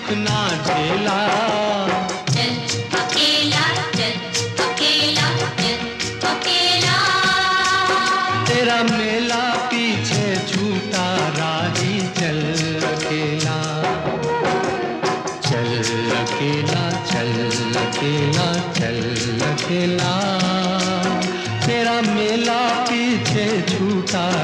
दुख ना झेला। चल अकेला, चल अकेला, चल अकेला। तेरा मेला पीछे छूटा राही, चल अकेला। चल अकेला, चल अकेला, चल अकेला। तेरा मेला पीछे छूटा